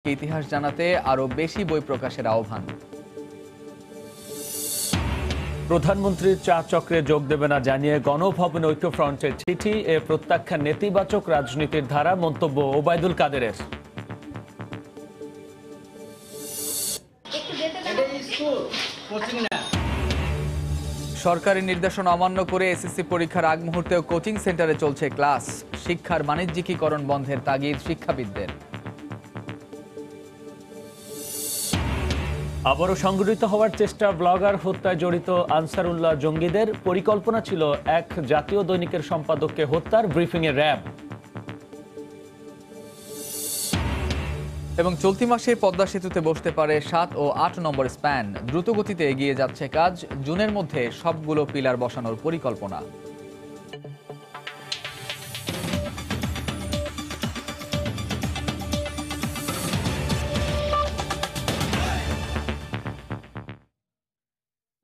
ইতিহাস জানাতে আরো বেশি বই প্রকাশের আহ্বান। প্রধানমন্ত্রীর চা চক্রে যোগ দেবে না জানিয়ে গণভবন ঐক্যফ্রন্টের চিঠি, এ প্রত্যাখ্যান নেতিবাচক রাজনীতির ধারা, মন্তব্য ওবায়দুল কাদেরের। সরকারি নির্দেশনা অমান্য করে এসএসসি পরীক্ষার আগ মুহূর্তেও কোচিং সেন্টারে চলছে ক্লাস। শিক্ষার বাণিজ্যিকীকরণ বন্ধের তাগিদ শিক্ষাবিদদের। আবারও সংগঠিত হওয়ার চেষ্টা, ব্লগার হত্যায় জড়িত আনসারুল্লাহ জঙ্গিদের। পরিকল্পনা ছিল এক জাতীয় দৈনিকের সম্পাদককে হত্যার, ব্রিফিংয়ে র্যাব। এবং চলতি মাসে পদ্মা সেতুতে বসতে পারে 7 ও 8 নম্বর স্প্যান। দ্রুত গতিতে এগিয়ে যাচ্ছে কাজ, জুনের মধ্যে সবগুলো পিলার বসানোর পরিকল্পনা।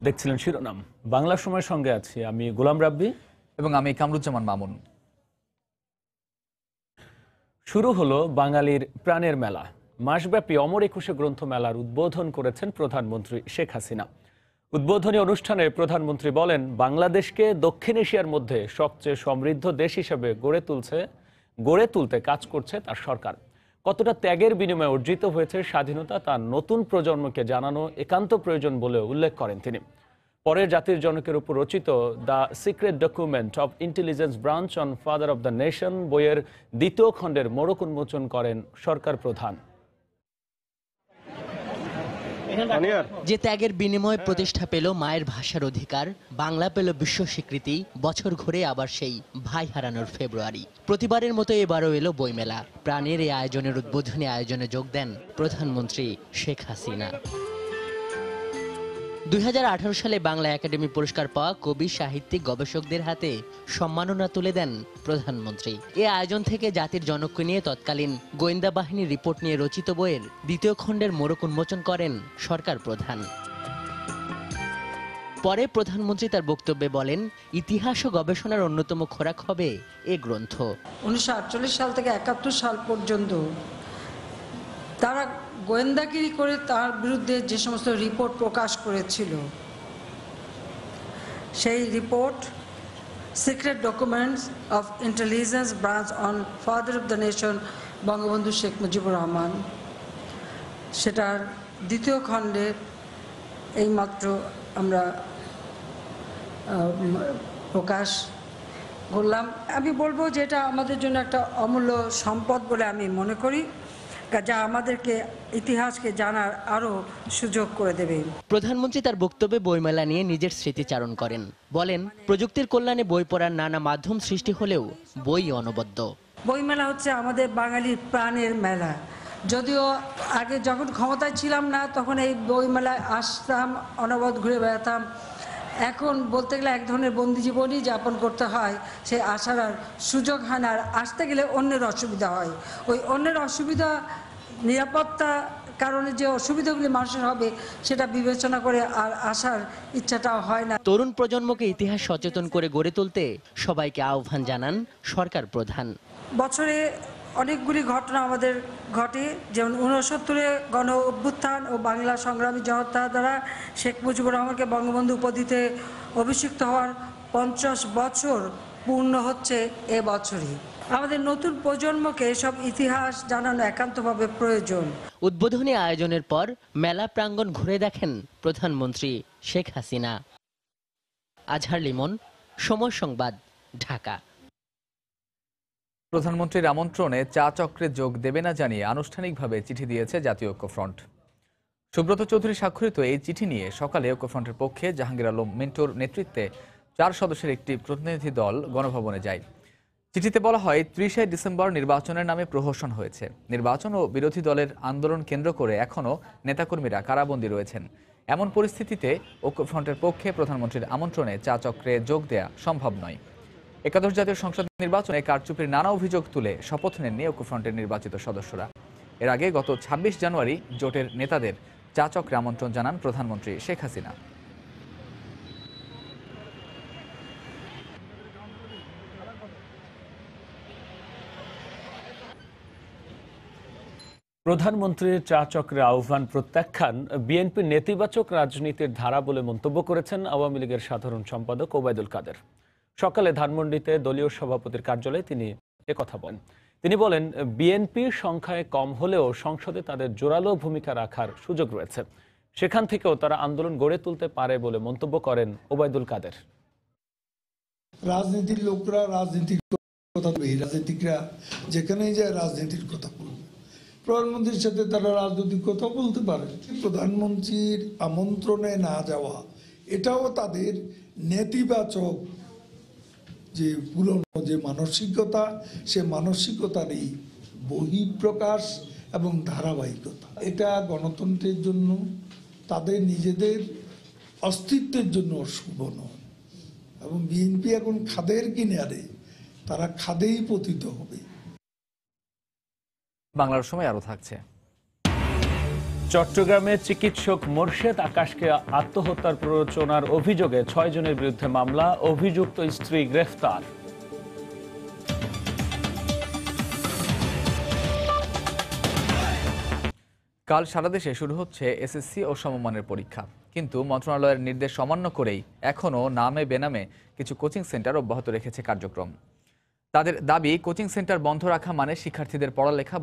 দেখছিলেন শিরোনাম। বাংলা সময়ের সঙ্গে আছি আমি গোলাম রাব্বি এবং আমি কামরুজ্জামান মামুন। শুরু হলো বাঙালির প্রাণের মেলা। মাসব্যাপী অমর একুশে গ্রন্থমেলার উদ্বোধন করেছেন প্রধানমন্ত্রী শেখ হাসিনা। উদ্বোধনী অনুষ্ঠানে প্রধানমন্ত্রী বলেন, বাংলাদেশকে দক্ষিণ এশিয়ার মধ্যে সবচেয়ে সমৃদ্ধ দেশ হিসেবে গড়ে তুলতে কাজ করছে তার সরকার। কতটা ত্যাগের বিনিময়ে অর্জিত হয়েছে স্বাধীনতা, তা নতুন প্রজন্মকে জানানো একান্ত প্রয়োজন বলে উল্লেখ করেন তিনি। পরে জাতির জনকের উপর রচিত the secret document of intelligence branch on father of the nation বইয়ের 2য় খণ্ডের মোড়ক উন্মোচন করেন সরকার প্রধান। যে ত্যাগের বিনিময়ে প্রতিষ্ঠা পেল মায়ের ভাষার অধিকার, বাংলা পেল বিশ্ব স্বীকৃতি, বছর ঘুরে আবার সেই ভাই হারানোর ফেব্রুয়ারি। প্রতিবারের মতো এবারও এলো বইমেলা। প্রাণের এই আয়োজনের উদ্বোধনী আয়োজনে যোগ দেন প্রধানমন্ত্রী শেখ হাসিনা। 2018 সালে বাংলা একাডেমি পুরস্কার পাওয়া কবি, সাহিত্যিক, গবেষকদের হাতে সম্মাননা তুলে দেন প্রধানমন্ত্রী। এ আয়োজন থেকে জাতির জনককে নিয়ে তৎকালীন গোয়েন্দা বাহিনীর রিপোর্ট নিয়ে রচিত বইয়ের 2য় খণ্ডের মোড়ক উন্মোচন করেন সরকার প্রধান। পরে প্রধানমন্ত্রী তার বক্তব্যে বলেন, ইতিহাস ও গবেষণার অন্যতম খোরাক হবে এ গ্রন্থ। 1948 সাল থেকে 71 সাল পর্যন্ত তারা গোয়েন্দাগিরি করে তার বিরুদ্ধে যে সমস্ত রিপোর্ট প্রকাশ করেছিল, সেই report secret documents of intelligence branch on father of the nation Bangabandhu Sheikh Mujibur Rahman, সেটার 2য় খণ্ডে এইমাত্র আমরা প্রকাশ করলাম। আমি বলবো যে এটা আমাদের জন্য একটা অমূল্য সম্পদ বলে আমি মনে করি, যা আমাদেরকে ইতিহাসকে জানার আরও সুযোগ করে দেবে। প্রধানমন্ত্রী তার বক্তব্যে বইমেলা নিয়ে নিজের স্মৃতিচারণ করেন। বলেন, প্রযুক্তির কল্যাণে বই পড়ার নানা মাধ্যম সৃষ্টি হলেও বই অনবদ্য। বইমেলা হচ্ছে আমাদের বাঙালির প্রাণের মেলা। যদিও আগে যখন ক্ষমতায় ছিলাম না তখন এই বইমেলায় আসতাম, অনবদ ঘুরে বেড়াতাম। এখন বলতে গেলে এক ধরনের বন্দি জীবনই যাপন করতে হয়। সে আসার আর সুযোগ হয় না, আর আসতে গেলে অন্যের অসুবিধা হয়। ওই অন্যের অসুবিধা, নিরাপত্তা কারণে যে অসুবিধাগুলি মানুষের হবে সেটা বিবেচনা করে আর আসার ইচ্ছাটাও হয় না। তরুণ প্রজন্মকে ইতিহাস সচেতন করে গড়ে তুলতে সবাইকে আহ্বান জানান সরকার প্রধান। বছরে অনেকগুলি ঘটনা আমাদের ঘটে, যেমন 69-এ গণ অভ্যুত্থান ও বাংলা সংগ্রামী জনতা দ্বারা শেখ মুজিবুর রহমানকে বঙ্গবন্ধু উপাধিতে অভিষিক্ত হওয়ার 50 বছর পূর্ণ হচ্ছে এ বছরই। আমাদের নতুন প্রজন্মকে এসব ইতিহাস জানানো একান্তভাবে প্রয়োজন। উদ্বোধনী আয়োজনের পর মেলা প্রাঙ্গণ ঘুরে দেখেন প্রধানমন্ত্রী শেখ হাসিনা। আজহার লিমন, সময় সংবাদ, ঢাকা। প্রধানমন্ত্রীর আমন্ত্রণে চা চক্রে যোগ দেবে না জানিয়ে আনুষ্ঠানিকভাবে চিঠি দিয়েছে জাতীয় ঐক্যফ্রন্ট। সুব্রত চৌধুরী স্বাক্ষরিত এই চিঠি নিয়ে সকালে ঐক্যফ্রন্টের পক্ষে জাহাঙ্গীর আলম মিন্টুর নেতৃত্বে 4 সদস্যের একটি প্রতিনিধি দল গণভবনে যায়। চিঠিতে বলা হয়, 30শে ডিসেম্বর নির্বাচনের নামে প্রহসন হয়েছে। নির্বাচন ও বিরোধী দলের আন্দোলন কেন্দ্র করে এখনও নেতাকর্মীরা কারাবন্দী রয়েছেন। এমন পরিস্থিতিতে ঐক্যফ্রন্টের পক্ষে প্রধানমন্ত্রীর আমন্ত্রণে চা চক্রে যোগ দেয়া সম্ভব নয়। একাদশ জাতীয় সংসদ নির্বাচনে কারচুপির নানা অভিযোগ তুলে শপথ নেননি ঐক্যফ্রন্টের নির্বাচিত সদস্যরা। এর আগে গত 26 জানুয়ারি জোটের নেতাদের চা চক্রে আমন্ত্রণ জানান প্রধানমন্ত্রী শেখ হাসিনা। প্রধানমন্ত্রীর চা চক্রের আহ্বান প্রত্যাখ্যান বিএনপির নেতিবাচক রাজনীতির ধারা বলে মন্তব্য করেছেন আওয়ামী লীগের সাধারণ সম্পাদক ওবায়দুল কাদের। সকালে ধানমন্ডিতে দলীয় সভাপতির কার্যালয়ে তিনি একথা বলেন। তিনি বলেন, বিএনপির সংখ্যায় কম হলেও সংসদে তাদের জোরালো ভূমিকা রাখার সুযোগ রয়েছে, সেখান থেকেও তারা আন্দোলন গড়ে তুলতে পারে বলে মন্তব্য করেন ওবায়দুল কাদের। রাজনীতির লোকরা রাজনীতির কথা বলবে, রাজনীতিকরা যেখানেই যায় রাজনীতির কথা বলবে। প্রধানমন্ত্রীর সাথে তারা রাজনৈতিক কথা বলতে পারে। প্রধানমন্ত্রীর আমন্ত্রণে না যাওয়া এটাও তাদের নেতিবাচক যে পুরনো যে মানসিকতা, সে মানসিকতারই বহিঃপ্রকাশ এবং ধারাবাহিকতা। এটা গণতন্ত্রের জন্য, তাদের নিজেদের অস্তিত্বের জন্য শুভ নয়। এবং বিএনপি এখন খাদের কিনারে, তারা খাদেই পতিত হবে। বাংলার সময় আরো থাকছে। চট্টগ্রামে চিকিৎসক মোর্শেদ আকাশকে আত্মহত্যার প্ররোচনার অভিযোগে 6 জনের বিরুদ্ধে মামলা, অভিযুক্ত স্ত্রী গ্রেফতার। কাল সারা দেশে শুরু হচ্ছে এসএসসি ও সমমানের পরীক্ষা, কিন্তু মন্ত্রণালয়ের নির্দেশ অমান্য করেই এখনও নামে বেনামে কিছু কোচিং সেন্টার অব্যাহত রেখেছে কার্যক্রম। তাদের দাবি, কোচিং সেন্টার বন্ধ রাখা মানে শিক্ষার্থীদের পড়ালেখা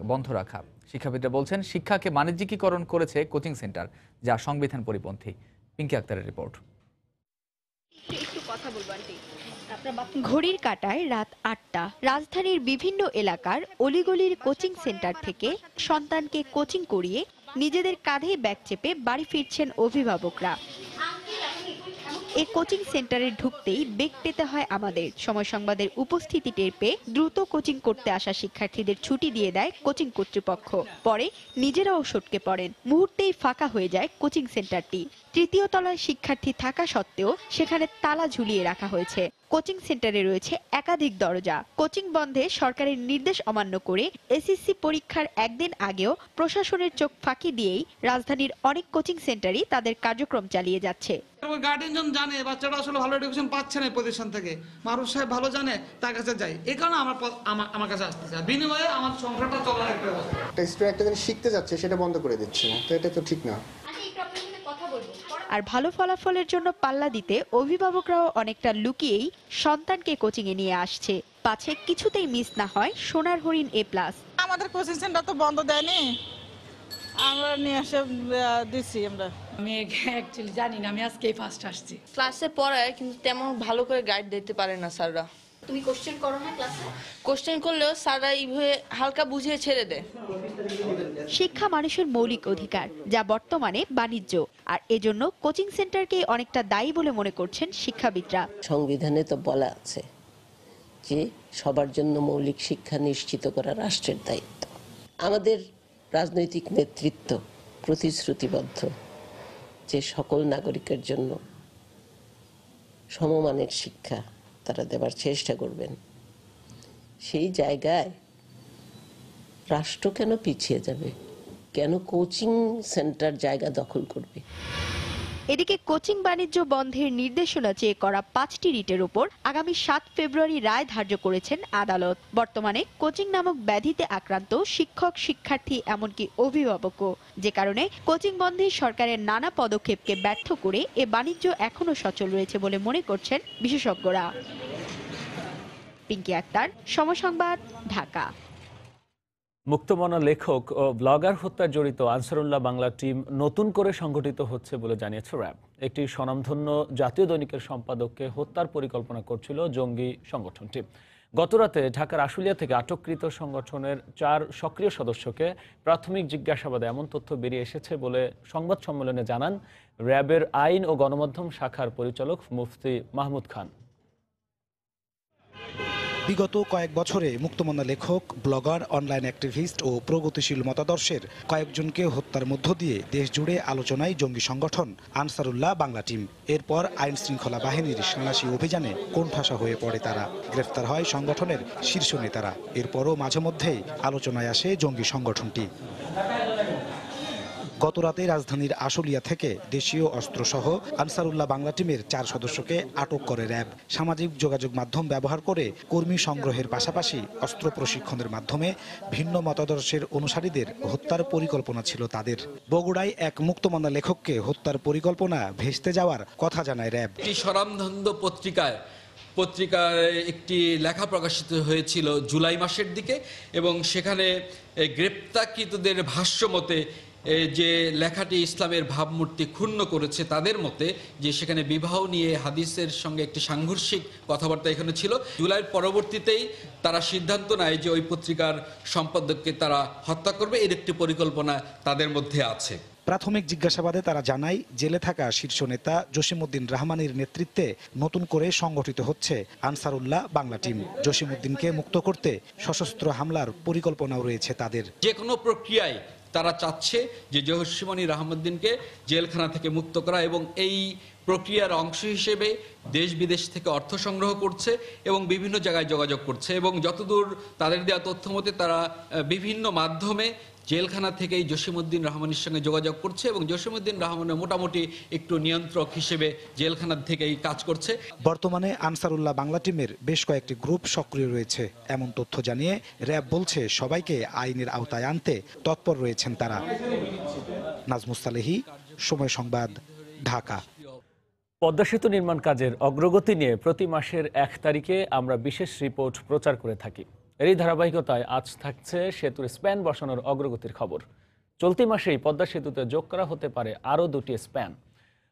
বন্ধ রাখা। শিক্ষাবিদরা বলছেন, শিক্ষাকে বাণিজ্যিকীকরণ করেছে কোচিং সেন্টার, যা সংবিধান পরিপন্থী। পিঙ্কি আক্তারের রিপোর্ট। ঘড়ির কাঁটায় রাত ৮টা। রাজধানীর বিভিন্ন এলাকার অলিগলির কোচিং সেন্টার থেকে সন্তানকে কোচিং করিয়ে নিজেদের কাঁধে ব্যাগ চেপে বাড়ি ফিরছেন অভিভাবকরা। এই কোচিং সেন্টারে ঢুকতেই বেগ পেতে হয় আমাদের। সময় সংবাদের উপস্থিতি টের পেয়ে দ্রুত কোচিং করতে আসা শিক্ষার্থীদের ছুটি দিয়ে দেয় কোচিং কর্তৃপক্ষ। পরে নিজেরাও সটকে পড়েন। মুহূর্তেই ফাঁকা হয়ে যায় কোচিং সেন্টারটি। তৃতীয় তলায় শিক্ষার্থী থাকা সত্ত্বেও সেখানে তালা ঝুলিয়ে রাখা হয়েছে। কোচিং সেন্টারে রয়েছে একাধিক দরজা। কোচিং বন্ধে সরকারের নির্দেশ অমান্য করে এসএসসি পরীক্ষার একদিন আগেও প্রশাসনের চোখ ফাঁকি দিয়েই রাজধানীর অনেক কোচিং সেন্টারই তাদের কার্যক্রম চালিয়ে যাচ্ছে। গার্ডিয়ানজন জানে বাচ্চাটা আসলে ভালো এডুকেশন পাচ্ছে না প্রতিষ্ঠান থেকে, মারুফ সাহেব ভালো জানে, তার কাছে যাই। এই কারণে আমার কাছে আসতে চায়, বিনিময়ে আমার সংসারটা চলার একটা অবস্থা। একটা জিনিস শিখতে যাচ্ছে, সেটা বন্ধ করে দিচ্ছে, তো এটা তো ঠিক না। আর ভালো ফলাফলের জন্য পাল্লা দিতে অভিভাবকরাও অনেকটা লুকিয়েই সন্তানকে কোচিংয়ে নিয়ে আসছে, পাছে কিছুতেই মিস না হয় সোনার হরিণ A+। আমাদের কোচিং সেন্টার তো বন্ধ দেয়নি, আমরা নিয়ে এসে দিচ্ছি। আমি অ্যাকচুয়ালি জানি না, আমি আজকেই ফার্স্ট আসছি। ক্লাসে পড়ায় কিন্তু তেমন ভালো করে গাইড দিতে পারে না স্যাররা। তুমি কোশ্চেন করো না ক্লাসে? কোশ্চেন করলেও স্যাররা এইভাবে হালকা বুঝিয়ে ছেড়ে দেয়। শিক্ষা মানুষের মৌলিক অধিকার, যা বর্তমানে বাণিজ্য, আর এজন্য কোচিং সেন্টারকে অনেকটা দায়ী বলে মনে করছেন শিক্ষাবিদরা। সংবিধানে তো বলা আছে যে সবার জন্য মৌলিক শিক্ষা নিশ্চিত করা রাষ্ট্রের দায়িত্ব। আমাদের রাজনৈতিক নেতৃত্ব প্রতিশ্রুতিবদ্ধ যে সকল নাগরিকের জন্য সমমানের শিক্ষা তারা দেবার চেষ্টা করবেন। সেই জায়গায় রাষ্ট্র কেন পিছিয়ে যাবে? কেন কোচিং সেন্টার জায়গা দখল করবে? এদিকে কোচিং বাণিজ্য বন্ধের নির্দেশনা চেয়ে করা 5টি রিটের উপর আগামী 7 ফেব্রুয়ারি রায় ধার্য করেছেন আদালত। বর্তমানে কোচিং নামক ব্যাধিতে আক্রান্ত শিক্ষক, শিক্ষার্থী, এমনকি অভিভাবকও, যে কারণে কোচিং বন্ধে সরকারের নানা পদক্ষেপকে ব্যর্থ করে এ বাণিজ্য এখনো সচল রয়েছে বলে মনে করছেন বিশেষজ্ঞরা। পিঙ্কি আক্তার, সময় সংবাদ, ঢাকা। মুক্তমনা লেখক ও ব্লগার হত্যায় জড়িত আনসারুল্লাহ বাংলা টিম নতুন করে সংগঠিত হচ্ছে বলে জানিয়েছে র্যাব। একটি স্বনামধন্য জাতীয় দৈনিকের সম্পাদককে হত্যার পরিকল্পনা করছিল জঙ্গি সংগঠনটি। গতরাতে ঢাকার আশুলিয়া থেকে আটককৃত সংগঠনের 4 সক্রিয় সদস্যকে প্রাথমিক জিজ্ঞাসাবাদে এমন তথ্য বেরিয়ে এসেছে বলে সংবাদ সম্মেলনে জানান র্যাবের আইন ও গণমাধ্যম শাখার পরিচালক মুফতি মাহমুদ খান। বিগত কয়েক বছরে মুক্তমনা লেখক, ব্লগার, অনলাইন অ্যাক্টিভিস্ট ও প্রগতিশীল মতাদর্শের কয়েকজনকে হত্যার মধ্য দিয়ে দেশ জুড়ে আলোচনায় জঙ্গি সংগঠন আনসারুল্লাহ বাংলা টিম। এরপর আইন শৃঙ্খলা বাহিনীর সাঁড়াশি অভিযানে কোণঠাসা হয়ে পড়ে তারা। গ্রেফতার হয় সংগঠনের শীর্ষ নেতারা। এরপরও মাঝে মধ্যেই আলোচনায় আসে জঙ্গি সংগঠনটি। গতরাতে রাজধানীর আশুলিয়া থেকে দেশীয় অস্ত্রসহ আনসারুল্লাহ বাংলা টিমের 4 সদস্যকে আটক করে র্যাব। সামাজিক যোগাযোগ মাধ্যম ব্যবহার করে কর্মী সংগ্রহের পাশাপাশি অস্ত্র প্রশিক্ষণের মাধ্যমে ভিন্ন মতাদর্শের অনুসারীদের হত্যার পরিকল্পনা ছিল তাদের। বগুড়ায় এক মুক্তমনা লেখককে হত্যার পরিকল্পনা ভেস্তে যাওয়ার কথা জানায় র্যাব। স্বরামধন্য পত্রিকায় একটি লেখা প্রকাশিত হয়েছিল জুলাই মাসের দিকে, এবং সেখানে গ্রেপ্তারকৃতদের ভাষ্য মতে যে লেখাটি ইসলামের ভাবমূর্তি ক্ষুণ্ণ করেছে তাদের মতে, যে সেখানে বিবাহ নিয়ে হাদিসের সঙ্গে একটি সাংঘর্ষিক কথাবার্তা এখানে ছিল। জুলাইয়ের পরবর্তীতেই তারা সিদ্ধান্ত নেয় যে ওই পত্রিকার সম্পাদককে তারা হত্যা করবে, এর একটি পরিকল্পনা তাদের মধ্যে আছে। প্রাথমিক জিজ্ঞাসাবাদে তারা জানায় জেলে থাকা শীর্ষ নেতা জসিমউদ্দিন রহমানের নেতৃত্বে নতুন করে সংগঠিত হচ্ছে আনসারুল্লাহ বাংলা টিম। জসিমউদ্দিনকে মুক্ত করতে সশস্ত্র হামলার পরিকল্পনাও রয়েছে তাদের। যে কোনো প্রক্রিয়ায় তারা চাচ্ছে যে জসিমউদ্দিন রহমানকে জেলখানা থেকে মুক্ত করা, এবং এই প্রক্রিয়ার অংশ হিসেবে দেশ বিদেশ থেকে অর্থ সংগ্রহ করছে এবং বিভিন্ন জায়গায় যোগাযোগ করছে, এবং যতদূর তাদের দেওয়া তথ্য মতে তারা বিভিন্ন মাধ্যমে জেলখানা থেকেই জসিমউদ্দিন রহমানের সঙ্গে যোগাযোগ করছে, এবং জসিমউদ্দিন রহমানের মোটামুটি একটু নিয়ন্ত্রক হিসেবে জেলখানা থেকেই কাজ করছে। বর্তমানে আনসারুল্লাহ বাংলা টিমের বেশ কয়েকটি গ্রুপ সক্রিয় রয়েছে এমন তথ্য জানিয়ে র্যাব বলছে সবাইকে আইনের আওতায় আনতে তৎপর রয়েছেন তারা। নাজমুস সালেহী, সময় সংবাদ, ঢাকা। পদ্মা সেতু নির্মাণ কাজের অগ্রগতি নিয়ে প্রতি মাসের 1 তারিখে আমরা বিশেষ রিপোর্ট প্রচার করে থাকি। এরই ধারাবাহিকতায় আজ থাকছে সেতুর স্প্যান বসানোর অগ্রগতির খবর। চলতি মাসেই পদ্মা সেতুতে যোগ করা হতে পারে আরও 2টি স্প্যান।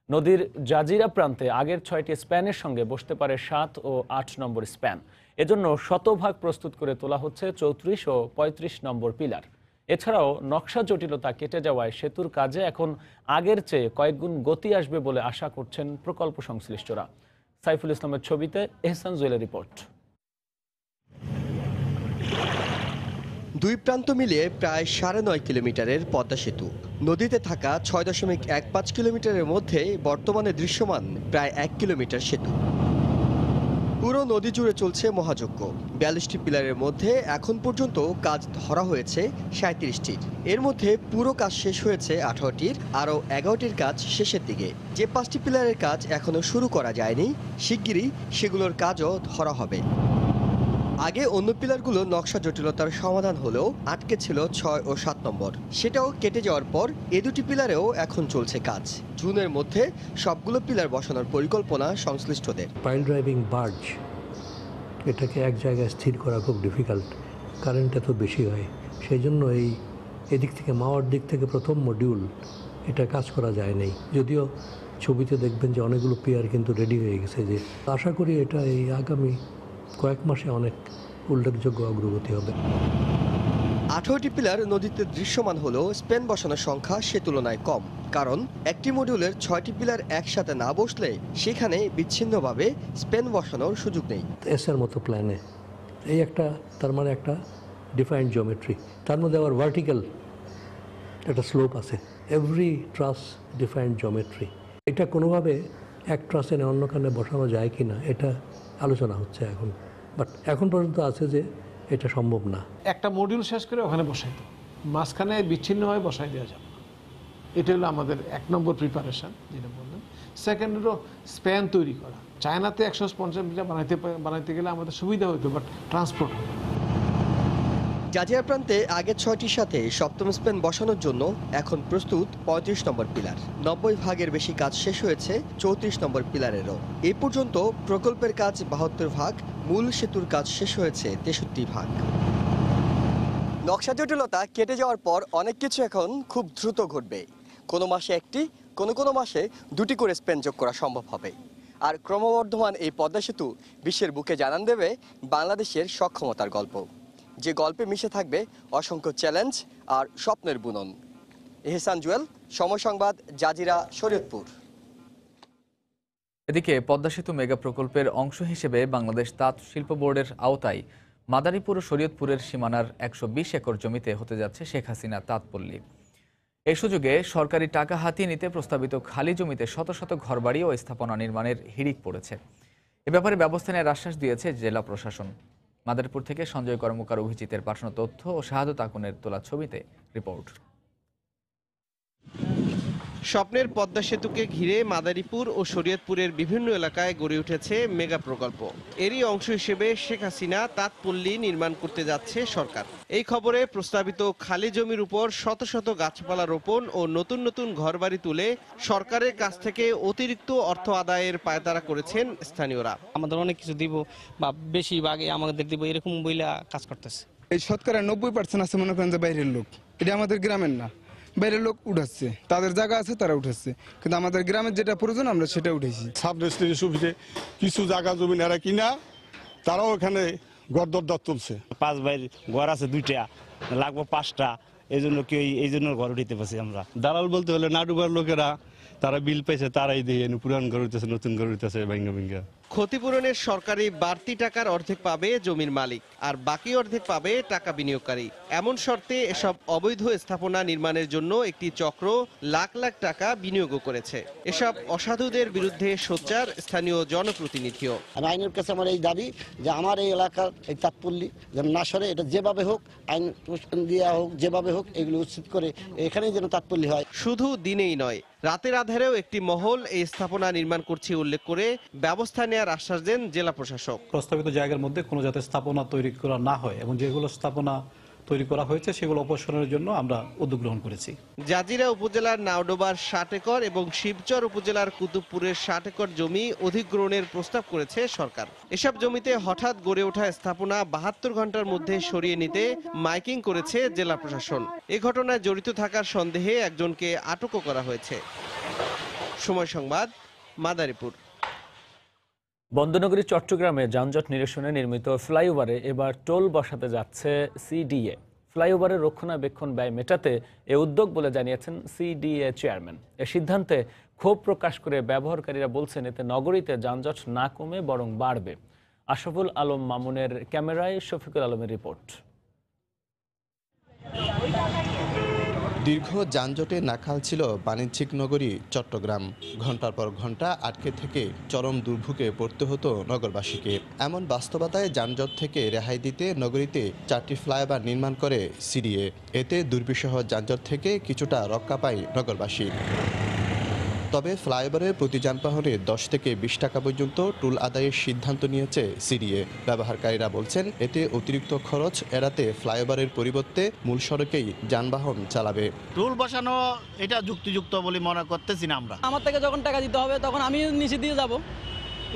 নদীর জাজিরা প্রান্তে আগের 6টি স্প্যানের সঙ্গে বসতে পারে 7 ও 8 নম্বর স্প্যান। এজন্য শতভাগ প্রস্তুত করে তোলা হচ্ছে 34 ও 35 নম্বর পিলার। এছাড়াও নকশা জটিলতা কেটে যাওয়ায় সেতুর কাজে এখন আগের চেয়ে কয়েকগুণ গতি আসবে বলে আশা করছেন প্রকল্প সংশ্লিষ্টরা। সাইফুল ইসলামের ছবিতে এহসান জুয়েলের রিপোর্ট। দুই প্রান্ত মিলিয়ে প্রায় 9.5 কিলোমিটারের পদ্মা সেতু। নদীতে থাকা 6.15 কিলোমিটারের মধ্যে বর্তমানে দৃশ্যমান প্রায় 1 কিলোমিটার সেতু। পুরো নদী জুড়ে চলছে মহাযজ্ঞ। 42টি পিলারের মধ্যে এখন পর্যন্ত কাজ ধরা হয়েছে 37টির। এর মধ্যে পুরো কাজ শেষ হয়েছে 18টির, আরও 11টির কাজ শেষের দিকে। যে 5টি পিলারের কাজ এখনও শুরু করা যায়নি, শিগগিরই সেগুলোর কাজও ধরা হবে। আগে অন্য পিলারগুলো নকশা জটিলতার সমাধান হলেও আটকে ছিল 6 ও 7 নম্বর। সেটাও কেটে যাওয়ার পর এ দুটি পিলারেও এখন চলছে কাজ। জুনের মধ্যে সবগুলো পিলার বসানোর পরিকল্পনা সংশ্লিষ্টদের। পাইল ড্রাইভিং বার্জ, এটাকে এক জায়গায় স্থির করা খুব ডিফিকাল্ট, কারেন্ট এত বেশি হয়। সেই জন্য এদিক থেকে মাওয়ার দিক থেকে প্রথম মডিউল এটা কাজ করা যায় নাই। যদিও ছবিতে দেখবেন যে অনেকগুলো পিলার কিন্তু রেডি হয়ে গেছে। যে আশা করি এটা এই আগামী কয়েক মাসে অনেক উল্লেখযোগ্য অগ্রগতি হবে। 18টি পিলার নদীতে দৃশ্যমান হলেও স্প্যান বসানোর সংখ্যা সে তুলনায় কম। কারণ একটি মডিউলের 6টি পিলার একসাথে না বসলে সেখানে বিচ্ছিন্নভাবে স্প্যান বসানোর সুযোগ নেই। এসের মতো প্ল্যানে এই একটা, তার মানে একটা ডিফাইন্ড জিওমেট্রি, তার মধ্যে আবার ভার্টিক্যাল একটা স্লোপ আছে। Every truss defined geometry. এটা কোনোভাবে এক ট্রাসে অন্য কানে বসানো যায় কি না এটা আলোচনা হচ্ছে এখন, বাট এখন পর্যন্ত আছে যে এটা সম্ভব না। একটা মডিউল শেষ করে ওখানে বসাই দেবো, মাঝখানে বিচ্ছিন্নভাবে বসাই দেওয়া যাবে। এটা হলো আমাদের 1 নম্বর প্রিপারেশন, যেটা বললেন। সেকেন্ড হলো স্প্যান তৈরি করা। চায়নাতে 150 মিটার বানাইতে গেলে আমাদের সুবিধা হতো, বাট ট্রান্সপোর্ট হবে। জাজিরা প্রান্তে আগের 6টির সাথে 7ম স্প্যান বসানোর জন্য এখন প্রস্তুত 35 নম্বর পিলার। 90 ভাগের বেশি কাজ শেষ হয়েছে 34 নম্বর পিলারেরও। এই পর্যন্ত প্রকল্পের কাজ 72 ভাগ, মূল সেতুর কাজ শেষ হয়েছে 63 ভাগ। নকশা জটিলতা কেটে যাওয়ার পর অনেক কিছু এখন খুব দ্রুত ঘটবে। কোনো মাসে একটি, কোনো মাসে 2টি করে স্প্যান যোগ করা সম্ভব হবে। আর ক্রমবর্ধমান এই পদ্মা সেতু বিশ্বের বুকে জানান দেবে বাংলাদেশের সক্ষমতার গল্প, যে গল্পে মিশে থাকবে অসংখ্য চ্যালেঞ্জ আর স্বপ্নের বুনন। এহসান জুয়েল, সময় সংবাদ, জাজিরা, শরীয়তপুর। এদিকে পদ্মা সেতু মেগা প্রকল্পের অংশ হিসেবে বাংলাদেশ তাঁত শিল্প বোর্ডের আওতায় মাদারীপুর ও শরীয়তপুরের সীমানার 120 একর জমিতে হতে যাচ্ছে শেখ হাসিনা তাঁতপল্লী। এই সুযোগে সরকারি টাকা হাতিয়ে নিতে প্রস্তাবিত খালি জমিতে শত শত ঘরবাড়ি ও স্থাপনা নির্মাণের হিড়িক পড়েছে। এ ব্যাপারে ব্যবস্থা নেওয়ার আশ্বাস দিয়েছে জেলা প্রশাসন। মাদারীপুর থেকে সঞ্জয় কর্মকার অভিজিতের পাঠানো তথ্য ও শাহাদত আকুনের তোলা ছবিতে রিপোর্ট। স্বপ্নের পদ্মা সেতুকে ঘিরে মাদারীপুর ও শরীয়তপুরের বিভিন্ন এলাকায় গড়ে উঠেছে মেগা প্রকল্প। এরই অংশ হিসেবে শেখ হাসিনা তাঁতপল্লী নির্মাণ করতে যাচ্ছে সরকার। এই খবরে প্রস্তাবিত খালি জমির উপর শত শত গাছপালা রোপণ ও নতুন নতুন ঘরবাড়ি তুলে সরকারের কাছ থেকে অতিরিক্ত অর্থ আদায়ের পায়তারা করেছেন স্থানীয়রা। আমাদের অনেক কিছু দিব বা বেশিরভাগে আমাদের দিব এরকম বইলা কাজ করতেছে। এই শতকরা 90% আছে মনে করেন যে বাইরের লোক, এটা আমাদের গ্রামের না, বাইরের লোক উঠাচ্ছে, তাদের জায়গা আছে তারা উঠাচ্ছে, কিন্তু আমাদের গ্রামের যেটা প্রয়োজন আমরা সেটা উঠেছি। সাব রেজিস্ট্রি সুবিধে কিছু জায়গা জমি এরা কিনা তারাও এখানে গড়দরদার তুলছে। 5 ভাইয়ের ঘর আছে 2টা, লাগবে 5টা, এই জন্য কি এই জন্য ঘর উঠাইতে পারছি আমরা। দালাল বলতে হলে নাটুবার লোকেরা তারা বিল পাইছে তারাই দিয়ে পুরান ঘর উঠতেছে, নতুন ঘর উঠতেছে ভাঙ্গা ভাঙ্গা। ক্ষতিপূরণের সরকারি বাড়তি টাকার অর্ধেক পাবে জমির মালিক, আর বাকি অর্ধেক পাবে টাকা বিনিয়োগকারী। এমন শর্তে এসব অবৈধ স্থাপনা নির্মাণের জন্য একটি চক্র লাখ লাখ টাকা বিনিয়োগও করেছে। এসব অসাধুদের বিরুদ্ধে সোচ্চার স্থানীয় জনপ্রতিনিধিও। আইনের কাছে আমার এই দাবি যে আমার এই এলাকার এই তাঁতপল্লী যেন না সরে, এটা যেভাবে হোক আইন দেওয়া হোক, যেভাবে হোক এগুলো উচিত করে এখানেই যেন তাঁতপল্লী হয়। শুধু দিনেই নয়, রাতের আধারেও একটি মহল এই স্থাপনা নির্মাণ করছে উল্লেখ করে ব্যবস্থা নেওয়ার আশ্বাস দেন জেলা প্রশাসক। প্রস্তাবিত জায়গার মধ্যে কোনো যাতে স্থাপনা তৈরি করা না হয় এবং যেগুলো স্থাপনা তৈরি করা হয়েছে সেগুলো অপসারণের জন্য আমরা উদ্যোগ গ্রহণ করেছি। জাজিরা উপজেলার নাওডোবার 60 একর এবং শিবচর উপজেলার কুতুবপুরের 60 একর জমি অধিগ্রহণের প্রস্তাব করেছে সরকার। এসব জমিতে হঠাৎ গড়ে ওঠা স্থাপনা 72 ঘন্টার মধ্যে সরিয়ে নিতে মাইকিং করেছে জেলা প্রশাসন। এ ঘটনায় জড়িত থাকার সন্দেহে একজনকে আটকও করা হয়েছে। সময় সংবাদ, মাদারীপুর। বন্দনগরী চট্টগ্রামে যানজট নিরসনে নির্মিত ফ্লাইওভারে এবার টোল বসাতে যাচ্ছে সিডিএ। ফ্লাইওভারের রক্ষণাবেক্ষণ ব্যয় মেটাতে এ উদ্যোগ বলে জানিয়েছেন সিডিএ চেয়ারম্যান। এ সিদ্ধান্তে ক্ষোভ প্রকাশ করে ব্যবহারকারীরা বলছেন এতে নগরীতে যানজট না কমে বরং বাড়বে। আশরাফুল আলম মামুনের ক্যামেরায় শফিকুল আলমের রিপোর্ট। দীর্ঘ যানজটে নাখাল ছিল বাণিজ্যিক নগরী চট্টগ্রাম। ঘন্টার পর ঘন্টা আটকে থেকে চরম দুর্ভোগে পড়তে হতো নগরবাসীকে। এমন বাস্তবতায় যানজট থেকে রেহাই দিতে নগরীতে 4টি ফ্লাইওভার নির্মাণ করে সিডিএ। এতে দুর্বিষহ যানজট থেকে কিছুটা রক্ষা পায় নগরবাসী। তবে ফ্লাইওভারের প্রতি যানবাহনে 10 থেকে 20 টাকা পর্যন্ত টোল আদায়ের সিদ্ধান্ত নিয়েছে সিডিএ। ব্যবহারকারীরা বলছেন এতে অতিরিক্ত খরচ এড়াতে ফ্লাইওভারের পরিবর্তে মূল সড়কেই যানবাহন চালাবে। টোল বসানো এটা যুক্তিযুক্ত বলে মনে করতেছি না আমরা। আমার থেকে যখন টাকা দিতে হবে তখন আমি নিচে দিয়ে যাব,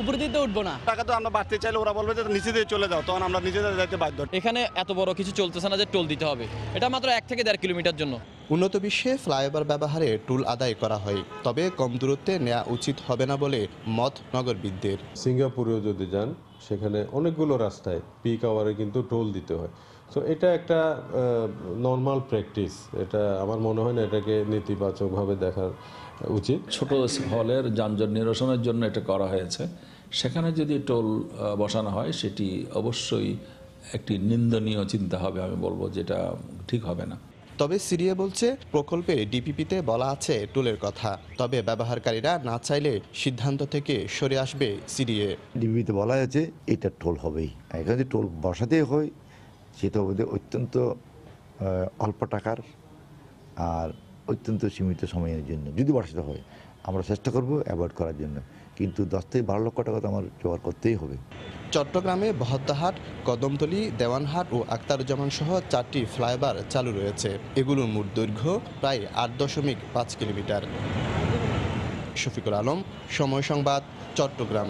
উপরে দিতে উঠবো না। টাকা তো আমরা বাড়তে চাইলে ওরা বলবে যে নিচে দিয়ে চলে যাও, তখন আমরা নিচে যাইতে বাধ্য। এখানে এত বড় কিছু চলতেছে না যে টোল দিতে হবে, এটা মাত্র 1 থেকে 1.5 কিলোমিটার জন্য। উন্নত বিশ্বে ফ্লাইওভার ব্যবহারে টোল আদায় করা হয়, তবে কম দূরত্বে নেওয়া উচিত হবে না বলে মত নগরবিদদের। সিঙ্গাপুরেও যদি যান সেখানে অনেকগুলো রাস্তায় পিক আওয়ারে কিন্তু টোল দিতে হয়। সো এটা একটা নর্মাল প্র্যাকটিস। এটা আমার মনে হয় না এটাকে নেতিবাচকভাবে দেখার উচিত। ছোট হলের যানজট নিরসনের জন্য এটা করা হয়েছে, সেখানে যদি টোল বসানো হয় সেটি অবশ্যই একটি নিন্দনীয় চিন্তা হবে, আমি বলবো যেটা ঠিক হবে না। তবে সিডিএ বলছে প্রকল্পে ডিপিপিতে বলা আছে টোলের কথা, তবে ব্যবহারকারীরা না চাইলে সিদ্ধান্ত থেকে সরে আসবে সিডিএ। ডিপিপিতে বলা হয়েছে এটা টোল হবেই, এখানে যদি টোল বসাতেই হয় সেটা অত্যন্ত অল্প টাকার আর অত্যন্ত সীমিত সময়ের জন্য যদি বসাতে হয় আমরা চেষ্টা করব অ্যাভয়েড করার জন্য, কিন্তু 10 থেকে 12 লক্ষ টাকা তো আমার জোগাড় করতেই হবে। চট্টগ্রামে বহদ্দাহাট, কদমতলী, দেওয়ানহাট ও আক্তারুজ্জামান সহ 4টি ফ্লাইওভার চালু রয়েছে। এগুলোর মোট দৈর্ঘ্য প্রায় 8.5 কিলোমিটার। শফিকুল আলম, সময় সংবাদ, চট্টগ্রাম।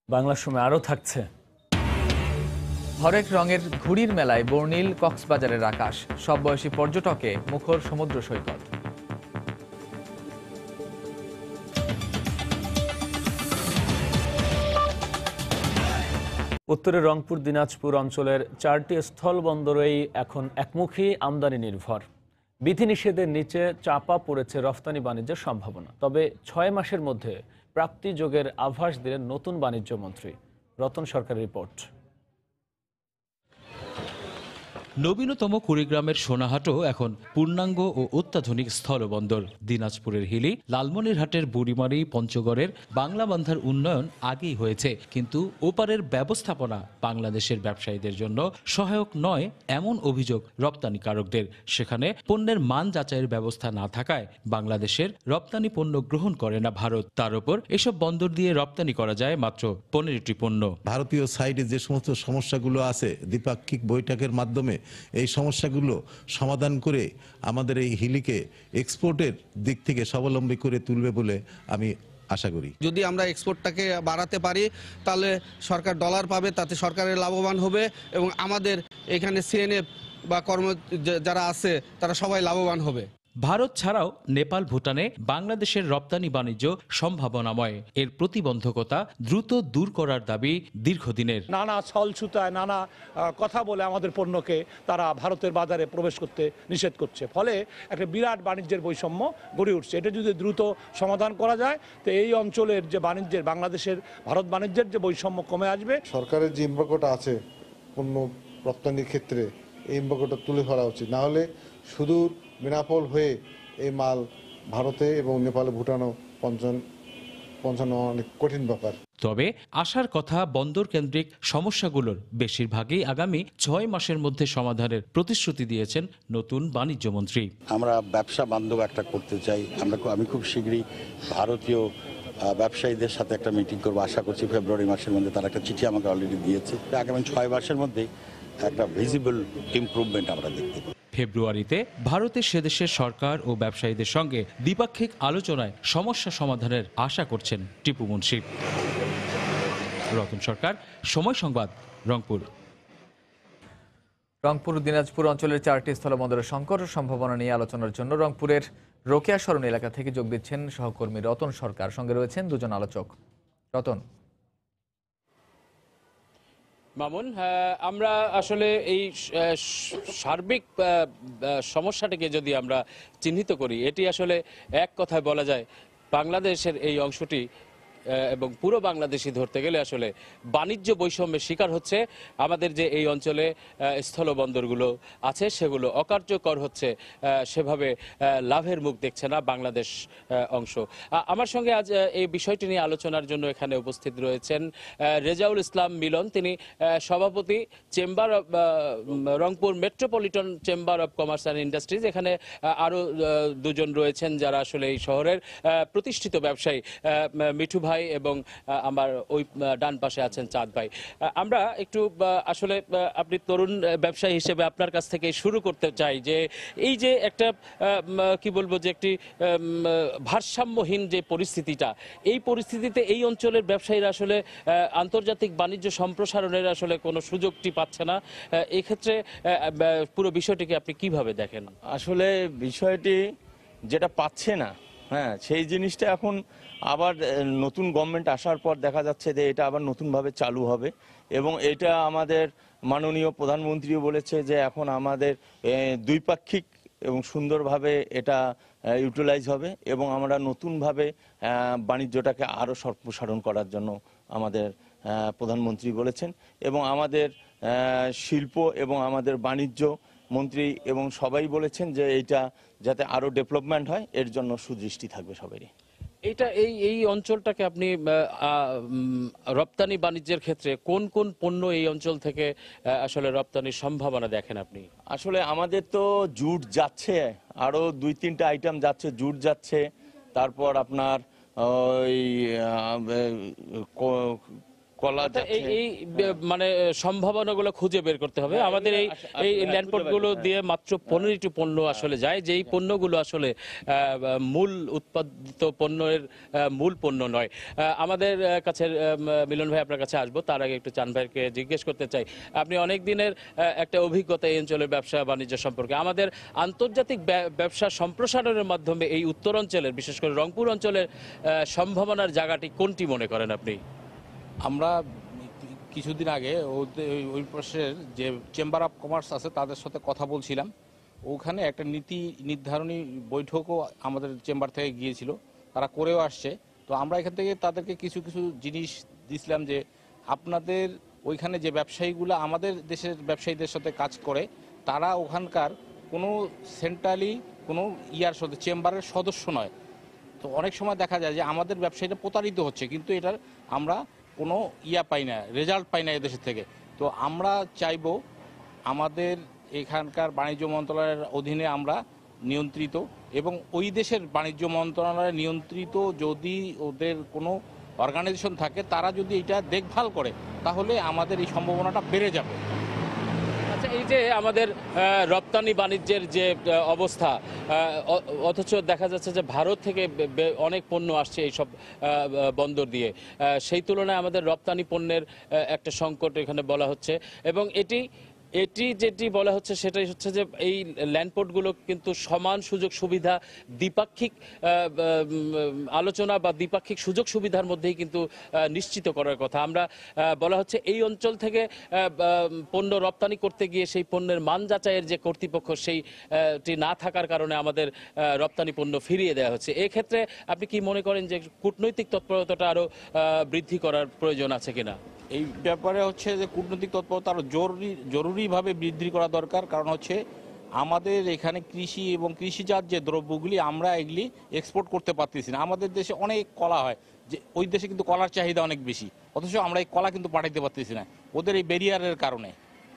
বাংলার সময় আরও থাকছে। হরেক রঙের ঘুড়ির মেলায় বর্ণিল কক্সবাজারের আকাশ, সব বয়সী পর্যটকে মুখর সমুদ্র সৈকত। উত্তরের রংপুর, দিনাজপুর অঞ্চলের 4টি স্থলবন্দরেই এখন একমুখী আমদানি নির্ভর। বিধিনিষেধের নিচে চাপা পড়েছে রফতানি বাণিজ্যের সম্ভাবনা। তবে 6 মাসের মধ্যে প্রাপ্তি যোগের আভাস দিলেন নতুন বাণিজ্য মন্ত্রী। রতন সরকারের রিপোর্ট। নবীনতম কুড়িগ্রামের সোনাহাটও এখন পূর্ণাঙ্গ ও অত্যাধুনিক স্থলবন্দর। দিনাজপুরের হিলি, লালমনিরহাটের বুড়িমারি, পঞ্চগড়ের বাংলাবান্ধার উন্নয়ন আগেই হয়েছে, কিন্তু ওপারের ব্যবস্থাপনা বাংলাদেশের ব্যবসায়ীদের জন্য সহায়ক নয় এমন অভিযোগ রপ্তানিকারকদের। সেখানে পণ্যের মান যাচাইয়ের ব্যবস্থা না থাকায় বাংলাদেশের রপ্তানি পণ্য গ্রহণ করে না ভারত। তার উপর এসব বন্দর দিয়ে রপ্তানি করা যায় মাত্র 15টি পণ্য। ভারতীয় সাইডে যে সমস্ত সমস্যাগুলো আছে দ্বিপাক্ষিক বৈঠকের মাধ্যমে এই সমস্যাগুলো সমাধান করে আমাদের এই হিলিকে এক্সপোর্টের দিক থেকে স্বাবলম্বী করে তুলবে বলে আমি আশা করি। যদি আমরা এক্সপোর্টটাকে বাড়াতে পারি তাহলে সরকার ডলার পাবে, তাতে সরকারের লাভবান হবে এবং আমাদের এখানে সিএনএফ বা কর্ম যারা আছে তারা সবাই লাভবান হবে। ভারত ছাড়াও নেপাল, ভুটানে বাংলাদেশের রপ্তানি বাণিজ্য সম্ভাবনাময়। এর প্রতিবন্ধকতা দ্রুত দূর করার দাবি দীর্ঘদিনের। নানা ছলছুতায় নানা কথা বলে আমাদের পণ্যকে তারা ভারতের বাজারে প্রবেশ করতে নিষেধ করছে, ফলে একটা বিরাট বাণিজ্যের বৈষম্য গড়ে উঠছে। এটা যদি দ্রুত সমাধান করা যায় তো এই অঞ্চলের যে বাণিজ্যের বাংলাদেশের ভারত বাণিজ্যের যে বৈষম্য কমে আসবে। সরকারের যে এমবাগোটা আছে পণ্য রপ্তানির ক্ষেত্রে এই এমবাগোটা তুলে ধরা উচিত, না হলে সুদূর বেনাপোল হয়ে এই মাল ভারতে এবং নেপালে, ভুটানও পৌঁছানো অনেক কঠিন ব্যাপার। তবে আশার কথা, বন্দর কেন্দ্রিক সমস্যাগুলোর বেশিরভাগই আগামী 6 মাসের মধ্যে সমাধানের প্রতিশ্রুতি দিয়েছেন নতুন বাণিজ্য মন্ত্রী। আমরা ব্যবসা বান্ধব একটা করতে চাই। আমি খুব শীঘ্রই ভারতীয় ব্যবসায়ীদের সাথে একটা মিটিং করবো, আশা করছি ফেব্রুয়ারি মাসের মধ্যে। তারা একটা চিঠি আমাকে অলরেডি দিয়েছে। আগামী 6 মাসের মধ্যে একটা ভিজিবল ইমপ্রুভমেন্ট আমরা দেখতে পাই। ফেব্রুয়ারিতে ভারতে সেদেশের সরকার ও ব্যবসায়ীদের সঙ্গে দ্বিপাক্ষিক আলোচনায় সমস্যা সমাধানের আশা করছেন টিপু মুন্সিফ। রতন সরকার, সময় সংবাদ, রংপুর। রংপুর দিনাজপুর অঞ্চলের 4টি স্থলবন্দরের সংকট ও সম্ভাবনা নিয়ে আলোচনার জন্য রংপুরের রোকেয়া সরণ এলাকা থেকে যোগ দিচ্ছেন সহকর্মী রতন সরকার। সঙ্গে রয়েছেন দুজন আলোচক। রতন। মামুন, আমরা আসলে এই সার্বিক সমস্যাটাকে যদি আমরা চিহ্নিত করি, এটি আসলে এক কথায় বলা যায় বাংলাদেশের এই অংশটি এবং পুরো বাংলাদেশই ধরতে গেলে আসলে বাণিজ্য বৈষম্যের শিকার হচ্ছে। আমাদের যে এই অঞ্চলে স্থলবন্দরগুলো আছে সেগুলো অকার্যকর হচ্ছে, সেভাবে লাভের মুখ দেখছে না বাংলাদেশ অংশ। আমার সঙ্গে আজ এই বিষয়টি নিয়ে আলোচনার জন্য এখানে উপস্থিত রয়েছেন রেজাউল ইসলাম মিলন। তিনি সভাপতি chamber of Rangpur metropolitan chamber of commerce and industries. এখানে আরও দুজন রয়েছেন যারা আসলে এই শহরের প্রতিষ্ঠিত ব্যবসায়ী, মিঠু ভাই এবং আমার ওই ডান পাশে আছেন চাঁদ ভাই। আমরা একটু আসলে আপনি তরুণ ব্যবসায়ী হিসেবে আপনার কাছ থেকে শুরু করতে চাই যে এই যে একটা কি বলবো যে একটি ভারসাম্যহীন যে পরিস্থিতিটা, এই পরিস্থিতিতে এই অঞ্চলের ব্যবসায়ীরা আসলে আন্তর্জাতিক বাণিজ্য সম্প্রসারণের আসলে কোনো সুযোগটি পাচ্ছে না। এই ক্ষেত্রে পুরো বিষয়টিকে আপনি কিভাবে দেখেন? আসলে বিষয়টি যেটা পাচ্ছে না, হ্যাঁ, সেই জিনিসটা এখন আবার নতুন গভর্নমেন্ট আসার পর দেখা যাচ্ছে যে এটা আবার নতুনভাবে চালু হবে এবং এটা আমাদের মাননীয় প্রধানমন্ত্রীও বলেছে যে এখন আমাদের দ্বিপাক্ষিক এবং সুন্দরভাবে এটা ইউটিলাইজ হবে এবং আমরা নতুনভাবে বাণিজ্যটাকে আরও সম্প্রসারণ করার জন্য আমাদের প্রধানমন্ত্রী বলেছেন এবং আমাদের শিল্প এবং আমাদের বাণিজ্য মন্ত্রী এবং সবাই বলেছেন যে এইটা যাতে আরও ডেভেলপমেন্ট হয় এর জন্য সুদৃষ্টি থাকবে সবারই। এটা এই অঞ্চলটাকে আপনি রপ্তানি বাণিজ্যের ক্ষেত্রে কোন কোন পণ্য এই অঞ্চল থেকে আসলে রপ্তানির সম্ভাবনা দেখেন আপনি? আসলে আমাদের তো জুট যাচ্ছে, আরও 2-3টা আইটেম যাচ্ছে, জুট যাচ্ছে, তারপর আপনার ওই কলা, এই মানে সম্ভাবনাগুলো খুঁজে বের করতে হবে। আমাদের এই ল্যান্ডপোর্টগুলো দিয়ে মাত্র 15টি পণ্য আসলে যায়, যেই পণ্যগুলো আসলে মূল উৎপাদিত পণ্যের মূল পণ্য নয়। আমাদের কাছে মিলন ভাই আপনার কাছে আসবো, তার আগে একটু চান ভাইকে জিজ্ঞেস করতে চাই, আপনি অনেক দিনের একটা অভিজ্ঞতা এই অঞ্চলের ব্যবসা বাণিজ্য সম্পর্কে, আমাদের আন্তর্জাতিক ব্যবসা সম্প্রসারণের মাধ্যমে এই উত্তর অঞ্চলের বিশেষ করে রংপুর অঞ্চলের সম্ভাবনার জায়গাটি কোনটি মনে করেন আপনি? আমরা কিছুদিন আগে ওই পাশের যে চেম্বার অফ কমার্স আছে তাদের সাথে কথা বলছিলাম, ওখানে একটা নীতি নির্ধারণী বৈঠকও আমাদের চেম্বার থেকে গিয়েছিল, তারা করেও আসছে। তো আমরা এখান থেকে তাদেরকে কিছু কিছু জিনিস দিয়েছিলাম যে আপনাদের ওইখানে যে ব্যবসায়ীগুলো আমাদের দেশের ব্যবসায়ীদের সাথে কাজ করে তারা ওখানকার কোনো সেন্ট্রালি কোনো চেম্বারের সদস্য নয়। তো অনেক সময় দেখা যায় যে আমাদের ব্যবসায়ীরা প্রতারিত হচ্ছে, কিন্তু এটার আমরা কোনো পাই না, রেজাল্ট পাই না এদেশের থেকে। তো আমরা চাইব আমাদের এখানকার বাণিজ্য মন্ত্রণালয়ের অধীনে আমরা নিয়ন্ত্রিত, এবং ওই দেশের বাণিজ্য মন্ত্রণালয় নিয়ন্ত্রিত যদি ওদের কোনো অর্গানাইজেশন থাকে, তারা যদি এটা দেখভাল করে তাহলে আমাদের এই সম্ভাবনাটা বেড়ে যাবে। আচ্ছা, এই যে আমাদের রপ্তানি বাণিজ্যের যে অবস্থা, অথচ দেখা যাচ্ছে যে ভারত থেকে অনেক পণ্য আসছে এইসব বন্দর দিয়ে, সেই তুলনায় আমাদের রপ্তানি পণ্যের একটা সংকট এখানে বলা হচ্ছে। এবং যেটি বলা হচ্ছে সেটাই হচ্ছে যে এই ল্যান্ডপোর্টগুলো কিন্তু সমান সুযোগ সুবিধা, দ্বিপাক্ষিক আলোচনা বা দ্বিপাক্ষিক সুযোগ সুবিধার মধ্যেই কিন্তু নিশ্চিত করার কথা। আমরা বলা হচ্ছে এই অঞ্চল থেকে পণ্য রপ্তানি করতে গিয়ে সেই পণ্যের মান যাচাইয়ের যে কর্তৃপক্ষ, সেইটি না থাকার কারণে আমাদের রপ্তানি পণ্য ফিরিয়ে দেওয়া হচ্ছে। এক্ষেত্রে আপনি কি মনে করেন যে কূটনৈতিক তৎপরতাটা আরও বৃদ্ধি করার প্রয়োজন আছে কিনা? এই ব্যাপারে হচ্ছে যে কূটনৈতিক তৎপরতা আরও জরুরিভাবে বৃদ্ধি করা দরকার। কারণ হচ্ছে আমাদের এখানে কৃষি এবং কৃষিজাত যে দ্রব্যগুলি আমরা এগুলি এক্সপোর্ট করতে পারতেছি না। আমাদের দেশে অনেক কলা হয়, যে ওই দেশে কিন্তু কলার চাহিদা অনেক বেশি, অথচ আমরা এই কলা কিন্তু পাঠাইতে পারতেছি না ওদের এই ব্যারিয়ারের কারণে।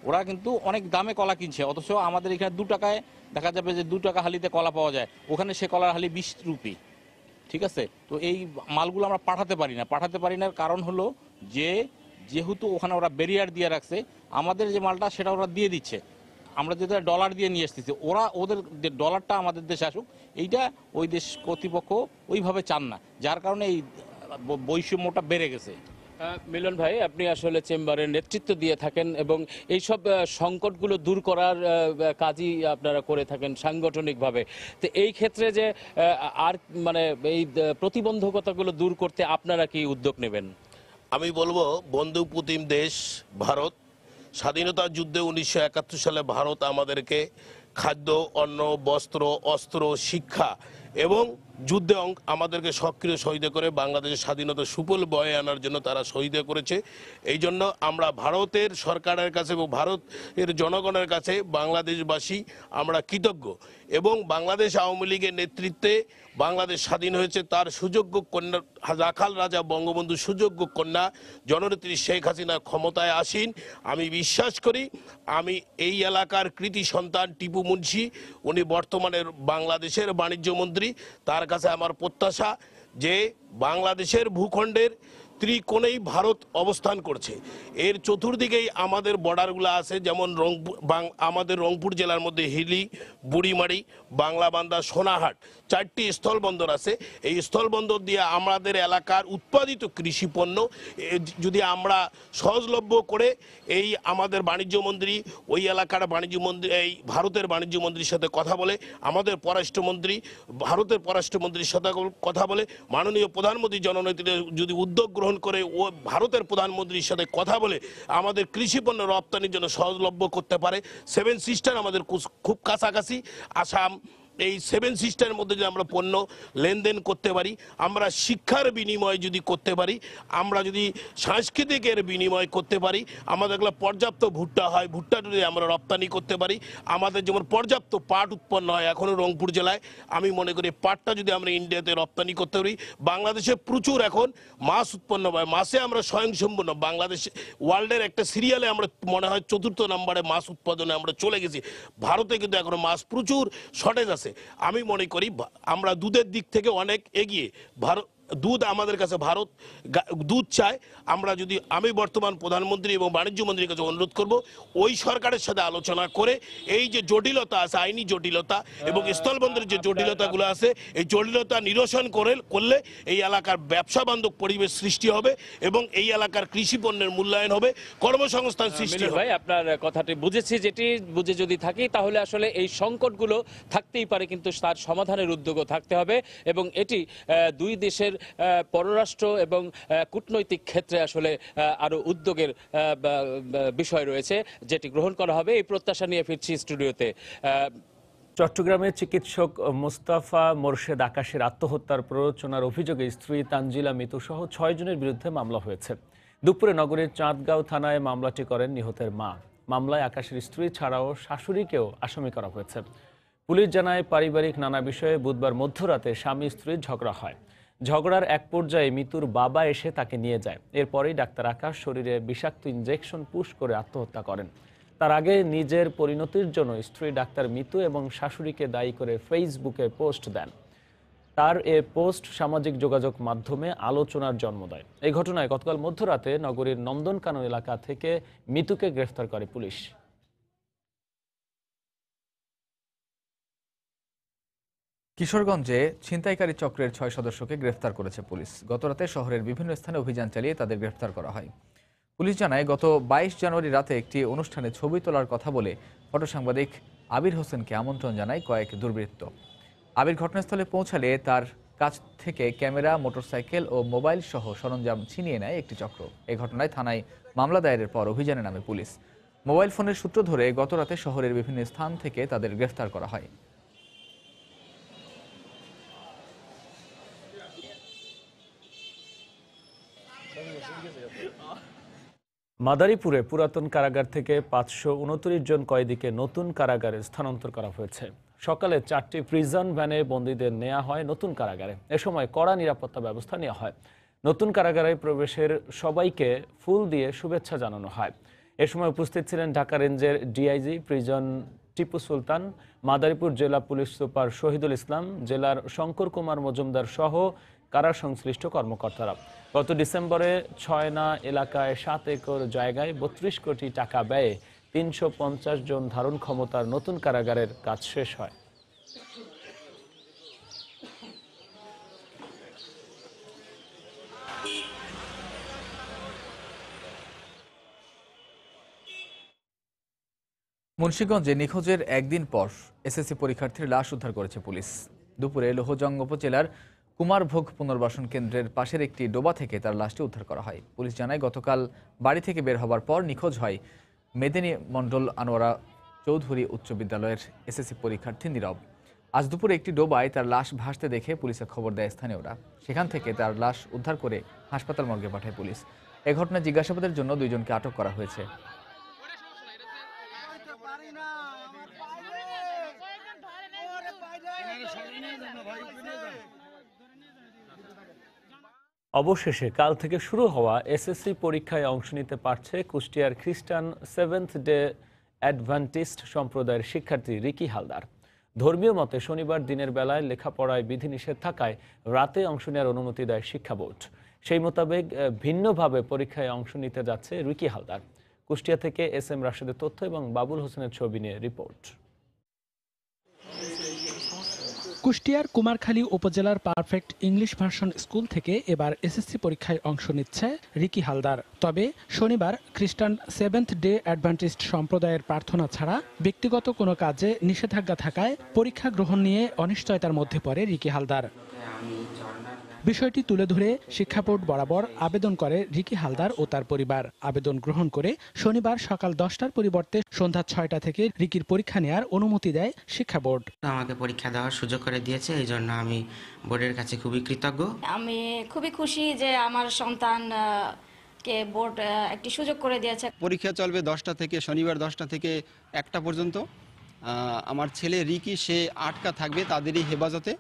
ওরা কিন্তু অনেক দামে কলা কিনছে, অথচ আমাদের এখানে 2 টাকায় দেখা যাবে যে 2 টাকা হালিতে কলা পাওয়া যায়, ওখানে সে কলার হালি 20 রুপি। ঠিক আছে, তো এই মালগুলো আমরা পাঠাতে পারি না কারণ হলো যেহেতু ওখানে ওরা ব্যারিয়ার দিয়ে রাখছে, আমাদের যে মালটা সেটা ওরা দিয়ে দিচ্ছে, আমরা যেটা ডলার দিয়ে নিয়ে আসতেছি, ওদের যে ডলারটা আমাদের দেশে আসুক, এইটা ওই দেশ কর্তৃপক্ষ ওইভাবে চান না, যার কারণে এই বৈষম্যটা বেড়ে গেছে। মিলন ভাই, আপনি আসলে চেম্বারের নেতৃত্ব দিয়ে থাকেন এবং এইসব সংকটগুলো দূর করার কাজই আপনারা করে থাকেন সাংগঠনিকভাবে। তো এই ক্ষেত্রে যে আর মানে এই প্রতিবন্ধকতাগুলো দূর করতে আপনারা কি উদ্যোগ নেবেন? আমি বলবো, বন্ধুপ্রতিম দেশ ভারত। স্বাধীনতা যুদ্ধে 1971 সালে ভারত আমাদেরকে খাদ্য, অন্ন, বস্ত্র, অস্ত্র, শিক্ষা এবং যুদ্ধে আমাদেরকে সক্রিয় সহায়তা করে বাংলাদেশের স্বাধীনতা সুফল বয়ে আনার জন্য তারা সহায়তা করেছে। এই জন্য আমরা ভারতের সরকারের কাছে এবং ভারতের জনগণের কাছে বাংলাদেশবাসী আমরা কৃতজ্ঞ। এবং বাংলাদেশ আওয়ামী লীগের নেতৃত্বে বাংলাদেশ স্বাধীন হয়েছে, তার সুযোগ্য কন্যা রাখাল রাজা বঙ্গবন্ধু সুযোগ্য কন্যা জননেত্রী শেখ হাসিনা ক্ষমতায় আসীন। আমি বিশ্বাস করি, আমি এই এলাকার কৃতি সন্তান টিপু মুন্সি, উনি বর্তমানে বাংলাদেশের বাণিজ্য মন্ত্রী, তার কাছে আমার প্রত্যাশা যে বাংলাদেশের ভূখণ্ডের ত্রিকোণেই ভারত অবস্থান করছে। এর চতুর্দিকেই আমাদের বর্ডারগুলো আছে, যেমন আমাদের রংপুর জেলার মধ্যে হিলি, বুড়িমারি, বাংলাবান্ধা, সোনাহাট 4টি স্থলবন্দর আছে। এই স্থলবন্দর দিয়ে আমাদের এলাকার উৎপাদিত কৃষি পণ্য যদি আমরা সহজলভ্য করে এই আমাদের বাণিজ্য মন্ত্রী, ওই এলাকার বাণিজ্য মন্ত্রী, এই ভারতের বাণিজ্য মন্ত্রীর সাথে কথা বলে, আমাদের পররাষ্ট্রমন্ত্রী ভারতের পররাষ্ট্রমন্ত্রীর সাথে কথা বলে, মাননীয় প্রধানমন্ত্রী জননেত্রী যদি উদ্যোগ গ্রহণ করে ও ভারতের প্রধানমন্ত্রীর সাথে কথা বলে আমাদের কৃষি পণ্য রপ্তানির জন্য সহজলভ্য করতে পারে। 7 সিস্টার আমাদের খুব কাছাকাছি, আসাম, এই 7 সিস্টারের মধ্যে যদি আমরা পণ্য লেনদেন করতে পারি, আমরা শিক্ষার বিনিময় যদি করতে পারি, আমরা যদি সাংস্কৃতিকের বিনিময় করতে পারি, আমাদের পর্যাপ্ত ভুট্টা হয়, ভুট্টা যদি আমরা রপ্তানি করতে পারি, আমাদের যেমন পর্যাপ্ত পাট উৎপন্ন হয় এখনও রংপুর জেলায়, আমি মনে করি পাটটা যদি আমরা ইন্ডিয়াতে রপ্তানি করতে পারি, বাংলাদেশে প্রচুর এখন মাছ উৎপন্ন হয়, মাছে আমরা স্বয়ংসম্পূর্ণ। বাংলাদেশ ওয়ার্ল্ডের একটা সিরিয়ালে আমরা মনে হয় 4র্থ নম্বরে মাছ উৎপাদনে আমরা চলে গেছি। ভারতে কিন্তু এখনো মাছ প্রচুর শর্টেজ আছে। আমি মনে করি আমরা দুধের দিক থেকে অনেক এগিয়ে। দুধ আমাদের কাছে ভারত দুধ চায়। আমি বর্তমান প্রধানমন্ত্রী এবং বাণিজ্য মন্ত্রীর কাছে অনুরোধ করব, ওই সরকারের সাথে আলোচনা করে এই যে জটিলতা আছে, আইনি জটিলতা এবং স্থলবন্দরের যে জটিলতাগুলো আছে, এই জটিলতা নিরসন করলে এই এলাকার ব্যবসা বান্ধব পরিবেশ সৃষ্টি হবে এবং এই এলাকার কৃষি পণ্যের মূল্যায়ন হবে, কর্মসংস্থান সৃষ্টি হবে। ভাই, আপনার কথাটি বুঝেছি, যেটি বুঝে যদি থাকি তাহলে আসলে এই সংকটগুলো থাকতেই পারে, কিন্তু তার সমাধানের উদ্যোগও থাকতে হবে এবং এটি দুই দেশের পররাষ্ট্র এবং কূটনৈতিক ক্ষেত্রে আসলে আরো উদ্যোগের বিষয় রয়েছে, যেটি গ্রহণ করা হবে। এই প্রত্যাশা নিয়ে ফিরছি স্টুডিওতে। চট্টগ্রামে চিকিৎসক মোস্তাফা মোরশেদ আকাশের আত্মহত্যার প্ররোচনার অভিযোগে স্ত্রী তানজিলা মিতু সহ 6 জনের বিরুদ্ধে মামলা হয়েছে। দুপুরে নগরীর চাঁদগাঁও থানায় মামলাটি করেন নিহতের মা। মামলায় আকাশের স্ত্রী ছাড়াও শাশুড়িকেও আসামি করা হয়েছে। পুলিশ জানায়, পারিবারিক নানা বিষয়ে বুধবার মধ্যরাতে স্বামী স্ত্রীর ঝগড়া হয়। ঝগড়ার এক পর্যায়ে মিতুর বাবা এসে তাকে নিয়ে যায়। এরপরেই ডাক্তার আকাশ শরীরে বিষাক্ত ইনজেকশন পুশ করে আত্মহত্যা করেন। তার আগে নিজের পরিণতির জন্য স্ত্রী ডাক্তার মিতু এবং শাশুড়িকে দায়ী করে ফেসবুকে পোস্ট দেন। তার এ পোস্ট সামাজিক যোগাযোগ মাধ্যমে আলোচনার জন্ম দেয়। এই ঘটনায় গতকাল মধ্যরাতে নগরীর নন্দনকানন এলাকা থেকে মিতুকে গ্রেফতার করে পুলিশ। কিশোরগঞ্জে ছিনতাইকারী চক্রের 6 সদস্যকে গ্রেফতার করেছে পুলিশ। গতরাতে শহরের বিভিন্ন স্থানে অভিযান চালিয়ে তাদের গ্রেফতার করা হয়। পুলিশ জানায়, গত 22 জানুয়ারি রাতে একটি অনুষ্ঠানে ছবি তোলার কথা বলে ফটো সাংবাদিক আবির হোসেনকে আমন্ত্রণ জানায় কয়েক দুর্বৃত্ত। আবির ঘটনাস্থলে পৌঁছালে তার কাছ থেকে ক্যামেরা, মোটরসাইকেল ও মোবাইল সহ সরঞ্জাম ছিনিয়ে নেয় একটি চক্র। এই ঘটনায় থানায় মামলা দায়েরের পর অভিযানে নামে পুলিশ। মোবাইল ফোনের সূত্র ধরে গতরাতে শহরের বিভিন্ন স্থান থেকে তাদের গ্রেফতার করা হয়। মাদারীপুরে পুরাতন কারাগার থেকে 529 জন কয়েদিকে নতুন কারাগারে স্থানান্তর করা হয়েছে। সকালে 4টি প্রিজন ভ্যানে বন্দীদের নেওয়া হয় নতুন কারাগারে। এ সময় কড়া নিরাপত্তা ব্যবস্থা নেওয়া হয়। নতুন কারাগারে প্রবেশের সবাইকে ফুল দিয়ে শুভেচ্ছা জানানো হয়। এ সময় উপস্থিত ছিলেন ঢাকা রেঞ্জের ডিআইজি প্রিজন টিপু সুলতান, মাদারীপুর জেলা পুলিশ সুপার শহীদুল ইসলাম, জেলার শঙ্কর কুমার মজুমদার সহ কারা সংশ্লিষ্ট কর্মকর্তারা। গত ডিসেম্বরে 6 এলাকায় 7 একর জায়গায় 32 কোটি টাকা ব্যয়ে 350 জন ধারণ ক্ষমতার নতুন কারাগারের কাজ শেষ হয়। মুন্সিগঞ্জে নিখোঁজের একদিন পর এসএসসি পরীক্ষার্থীর লাশ উদ্ধার করেছে পুলিশ। দুপুরে লোহজং উপজেলার কুমারভোগ পুনর্বাসন কেন্দ্রের পাশের একটি ডোবা থেকে তার লাশটি উদ্ধার করা হয়। পুলিশ জানায়, গতকাল বাড়ি থেকে বের হবার পর নিখোঁজ হয় মেদিনী মণ্ডল আনোয়ারা চৌধুরী উচ্চ বিদ্যালয়ের এসএসসি পরীক্ষার্থী নীরব। আজ দুপুরে একটি ডোবায় তার লাশ ভাসতে দেখে পুলিশে খবর দেয় স্থানীয়রা। সেখান থেকে তার লাশ উদ্ধার করে হাসপাতাল মর্গে পাঠায় পুলিশ। এ ঘটনায় জিজ্ঞাসাবাদের জন্য 2 জনকে আটক করা হয়েছে। অবশেষে কাল থেকে শুরু হওয়া এসএসসি পরীক্ষায় অংশ নিতে পারছে কুষ্টিয়ার খ্রিস্টান সেভেন্থ ডে অ্যাডভেন্টিস্ট সম্প্রদায়ের শিক্ষার্থী রিকি হালদার। ধর্মীয় মতে শনিবার দিনের বেলায় লেখাপড়ায় বিধিনিষেধ থাকায় রাতে অংশ নেওয়ার অনুমতি দেয় শিক্ষা বোর্ড। সেই মোতাবেক ভিন্নভাবে পরীক্ষায় অংশ নিতে যাচ্ছে রিকি হালদার। কুষ্টিয়া থেকে SM রাশেদের তথ্য এবং বাবুল হোসেনের ছবি নিয়ে রিপোর্ট। কুষ্টিয়ার কুমারখালী উপজেলার পারফেক্ট ইংলিশ ভার্সন স্কুল থেকে এবার এসএসসি পরীক্ষায় অংশ নিচ্ছে রিকি হালদার। তবে শনিবার খ্রিস্টান সেভেন্থ ডে অ্যাডভেন্টিস্ট সম্প্রদায়ের প্রার্থনা ছাড়া ব্যক্তিগত কোনো কাজে নিষেধাজ্ঞা থাকায় পরীক্ষা গ্রহণ নিয়ে অনিশ্চয়তার মধ্যে পড়ে রিকি হালদার। বিষয়টি তুলে ধরে শিক্ষা বোর্ড বরাবর আবেদন করে রিকি হালদার ও তার পরিবার। আবেদন গ্রহণ করে শনিবার সকাল 10টার পরিবর্তে সন্ধ্যা 6টা থেকে রিকির পরীক্ষা নেওয়ার অনুমতি দেয় শিক্ষা বোর্ড। আমাকে পরীক্ষা দেওয়ার সুযোগ করে দিয়েছে, এই জন্য আমি বোর্ডের কাছে খুবই কৃতজ্ঞ। আমি খুবই খুশি যে আমার সন্তান কে বোর্ড একটি সুযোগ করে দিয়েছে। পরীক্ষা চলবে 10টা থেকে, শনিবার 10টা থেকে 1টা পর্যন্ত। আমার ছেলে রিকি সে আটকা থাকবে তাদেরই হেফাজতে।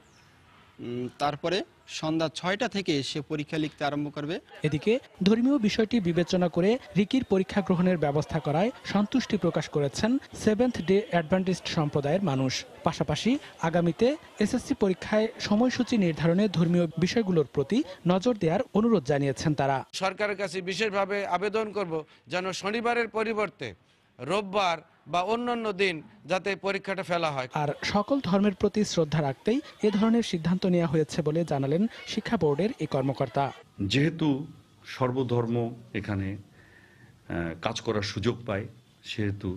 তারপরে সন্ধ্যা 6টা থেকে সে পরীক্ষা লিখতে আরম্ভ করবে। এদিকে ধর্মীয় বিষয়টি বিবেচনা করে রিকির পরীক্ষা গ্রহণের ব্যবস্থা করায় সন্তুষ্টি প্রকাশ করেছেন সেভেন্থ ডে অ্যাডভেন্টিস্ট সম্প্রদায়ের মানুষ। পাশাপাশি আগামীতে এসএসসি পরীক্ষায় সময়সূচি নির্ধারণে ধর্মীয় বিষয়গুলোর প্রতি নজর দেওয়ার অনুরোধ জানিয়েছেন তারা। সরকারের কাছে বিশেষভাবে আবেদন করব যেন শনিবারের পরিবর্তে রোববার বা অন্যান্য দিন যাতে পরীক্ষাটা ফেলা হয়। আর সকল ধর্মের প্রতি শ্রদ্ধা রাখতেই এ ধরনের সিদ্ধান্ত নেওয়া হয়েছে বলে জানালেন শিক্ষা বোর্ডের এই কর্মকর্তা। যেহেতু সর্বধর্ম এখানে কাজ করার সুযোগ পায়, সেহেতু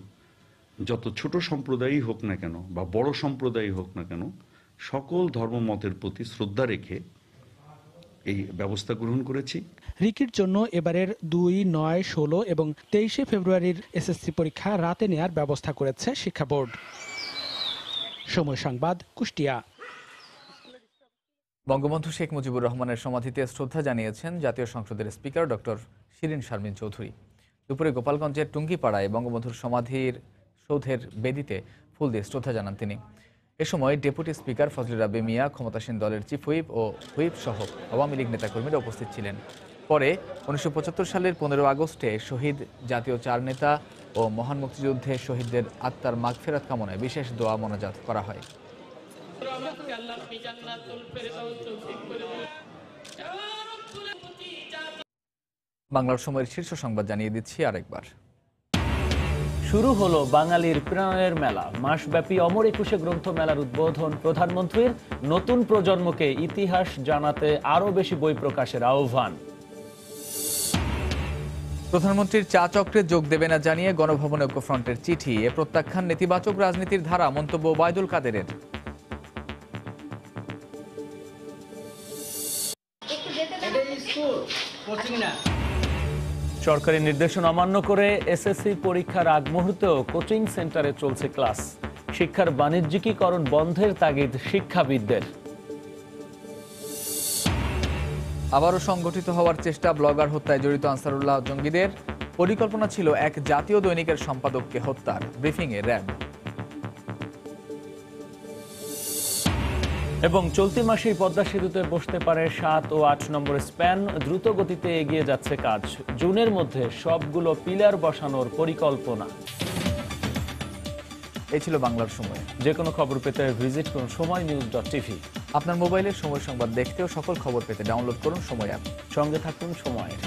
যত ছোট সম্প্রদায়ই হোক না কেন বা বড় সম্প্রদায়ই হোক না কেন, সকল ধর্মমতের প্রতি শ্রদ্ধা রেখে এই ব্যবস্থা গ্রহণ করেছি। রিকির জন্য এবারের 2, 9, 16 এবং 23 ফেব্রুয়ারির এসএসসি পরীক্ষা রাতে নেয়ার ব্যবস্থা করেছে শিক্ষা বোর্ড। সময় সংবাদ, কুষ্টিয়া। বঙ্গবন্ধু শেখ মুজিবুর রহমানের সমাধিতে শ্রদ্ধা জানিয়েছেন জাতীয় সংসদের স্পিকার ডক্টর শিরীন শারমিন চৌধুরী। দুপুরে গোপালগঞ্জের টুঙ্গিপাড়ায় বঙ্গবন্ধুর সমাধির সৌধের বেদিতে ফুল দিয়ে শ্রদ্ধা জানান তিনি। এ সময় ডেপুটি স্পিকার ফজলুর রাব্বি মিয়া, ক্ষমতাসীন দলের চিফ হুইপ ও হুইপ সহ আওয়ামী লীগ নেতাকর্মীরা উপস্থিত ছিলেন। পরে 1975 সালের 15 আগস্টে শহীদ জাতীয় 4 নেতা ও মহান মুক্তিযুদ্ধে শহীদদের আত্মার মাগফিরাত কামনায় বিশেষ দোয়া মোনাজাত করা হয়। বাংলার সময়ের শীর্ষ সংবাদ জানিয়ে দিচ্ছি আরেকবার। শুরু হলো বাঙালির প্রাণের মেলা। মাসব্যাপী অমর একুশে গ্রন্থ মেলার উদ্বোধন প্রধানমন্ত্রীর। নতুন প্রজন্মকে ইতিহাস জানাতে আরও বেশি বই প্রকাশের আহ্বান। প্রধানমন্ত্রীর চা চক্রে যোগ দেবে না জানিয়ে গণভবনে ঐক্যফ্রন্টের চিঠি। এ প্রত্যাখ্যান নেতিবাচক রাজনীতির ধারা, মন্তব্য ওবায়দুল কাদেরের। সরকারি নির্দেশনা অমান্য করে এসএসসি পরীক্ষার আগ মুহূর্তেও কোচিং সেন্টারে চলছে ক্লাস। শিক্ষার বাণিজ্যিকীকরণ বন্ধের তাগিদ শিক্ষাবিদদের। আবারও সংগঠিত হওয়ার চেষ্টা, ব্লগার হত্যায় জড়িত আনসারুল্লাহ জঙ্গিদের। পরিকল্পনা ছিল এক জাতীয় দৈনিকের সম্পাদককে হত্যার, ব্রিফিংয়ে র্যাব। এবং চলতি মাসেই পদ্মা সেতুতে বসতে পারে 7 ও 8 নম্বর স্প্যান। দ্রুত গতিতে এগিয়ে যাচ্ছে কাজ। জুনের মধ্যে সবগুলো পিলার বসানোর পরিকল্পনা। এই ছিল বাংলার সময়। যে কোনো খবর পেতে ভিজিট করুন সময়নিউজ.tv। আপনার মোবাইলে সময় সংবাদ দেখতে ও সকল খবর পেতে ডাউনলোড করুন সময় অ্যাপ। সঙ্গে থাকুন সময়ের।